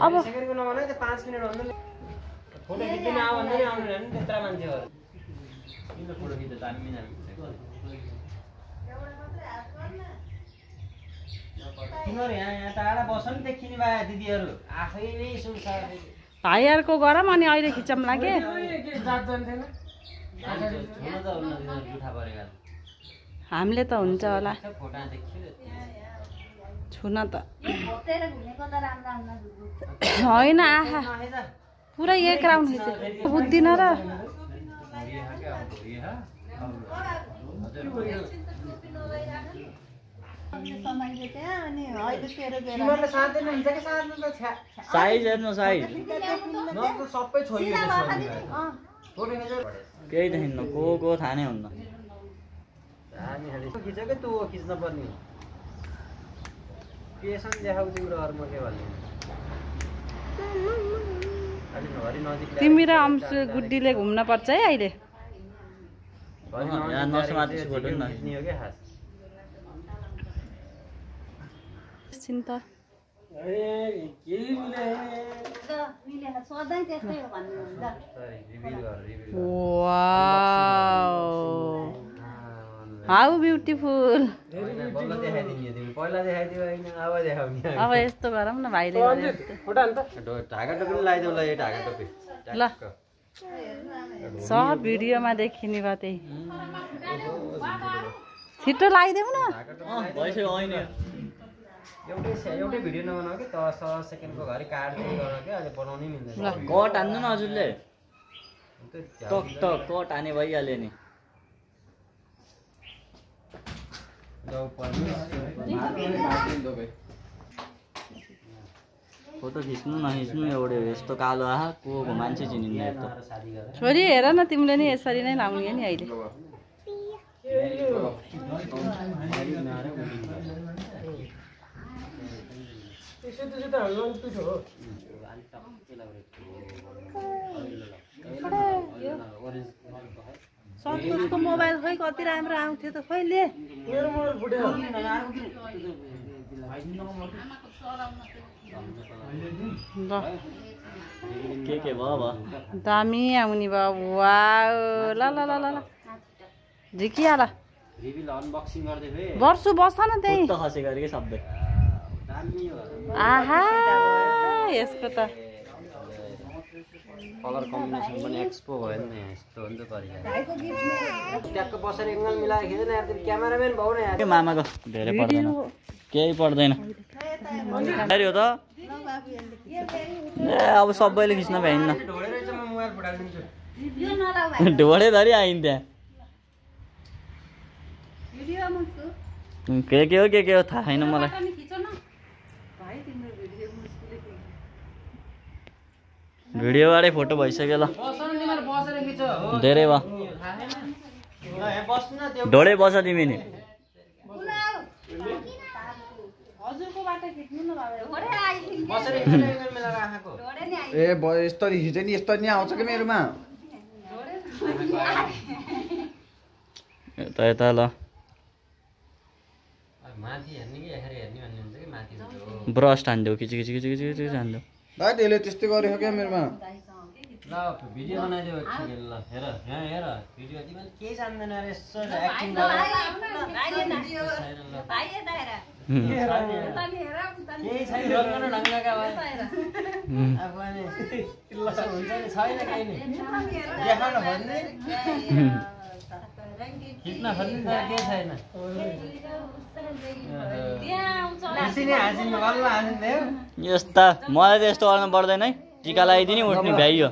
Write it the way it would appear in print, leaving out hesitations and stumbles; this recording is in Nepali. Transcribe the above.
अब सेकेन्डको नभने त्यो 5 मिनेट भन्दा फोटो खिच्दिन आउ भन्दै आउनु नि त्यत्रा मान्छेहरु किन फोटो खिच्छ दामी दामी तिमीहरु यहाँ टाढा बस्न देखिने भए दिदीहरु आफै नै सुन्छ भाइहरुको गरम अनि अहिले खिचम लागे हामीले त हुन्छ होला छुन त होइन आहा पुरै एक राउन्ड बुझ्दिन र साइज हेर्नु साइज सबै छोइयो केही देखिन्न को थाहा नै हुन्न खिचेकै तँ खिच्न पर्ने पेसन देखाउ तिम्रो अर्म के भन्ने तिमी र अंशु गुड्डीले घुम्न पर्छ है अहिले चिन्ता हाउ ब्युटिफुल अब यस्तो गरौँ न भाइले ढाका टोपी लगाइदेऊ ल यो ढाका टोपी ल सब भिडियोमा देखिने भए त्यही छिटो लगाइदेऊ न एउटै भिडियो नबनाऊ कि 10 सेकेन्डको घरि काट्दै गर के अहिले बनाउनै मिल्दैन कट हान्नु न हजुरले टक टक कट हाने भइहाल्यो नि फोटो खिच्नु नखिच्नु एउटै हो यस्तो कालो आहा को मान्छे चिनिन्न यस्तो छोरी हेर न तिमीले नि यसरी नै लाउने नि अहिले सन्तोषको मोबाइल खोइ कति राम्रो आउँथ्यो त खोइले मेरो मोबाइल फुट्यो के भयो दामी आउने भयो वाउ ल ल ल ल झिकिया ल रिभिल अनबक्सिङ गर्दै थिए वर्षु बस्छ न त्यही त खसे गरे के शब्द दामी हो आहा यसको त कलर कम्बिनेसन पनि एक्सपो भयो नि यस्तो हुन्छ तरिका ट्याक्क बसेर एंगल मिलाएर खिच्दैन यार तिमी क्यामेराम्यान भौ न यार के मामाको धेरै पर्दैन केही पर्दैन हेर्यो त ए अब सबैले खिच्न भ्याइन्न ढोडे रहेछ म मोबाइल फुटाइदिन्छु ढोडे धरि आइन त्यहाँ के हो थाहा छैन मलाई भिडियोबाटै फोटो भइसक्यो ल धेरै भयो ढोडे बस तिमी नि ए यस्तरी खिचे नि यस्तरी नि आउँछ कि मेरोमा यता ल ब्रस हान्देऊ खिच हान्देऊ भाइ त्यसले त्यस्तै गरेको क्या मेरोमा ल भिडियो बनाइदेऊ एक सेकेन्ड ल हेर यहाँ हेर भिडियो तिमीले केही जान्दैन रे यसो एक्टिङ गर केही छैन रङ्गन ढङ्गका भए अब अनि हुन्छ नि छैन केही नि देखाउन भन्ने खिच्न खोज्नु त केही छैन यस्ता मलाई त यस्तो गर्न पर्दैन है टिका लगाइदिने उठ्ने भ्याइयो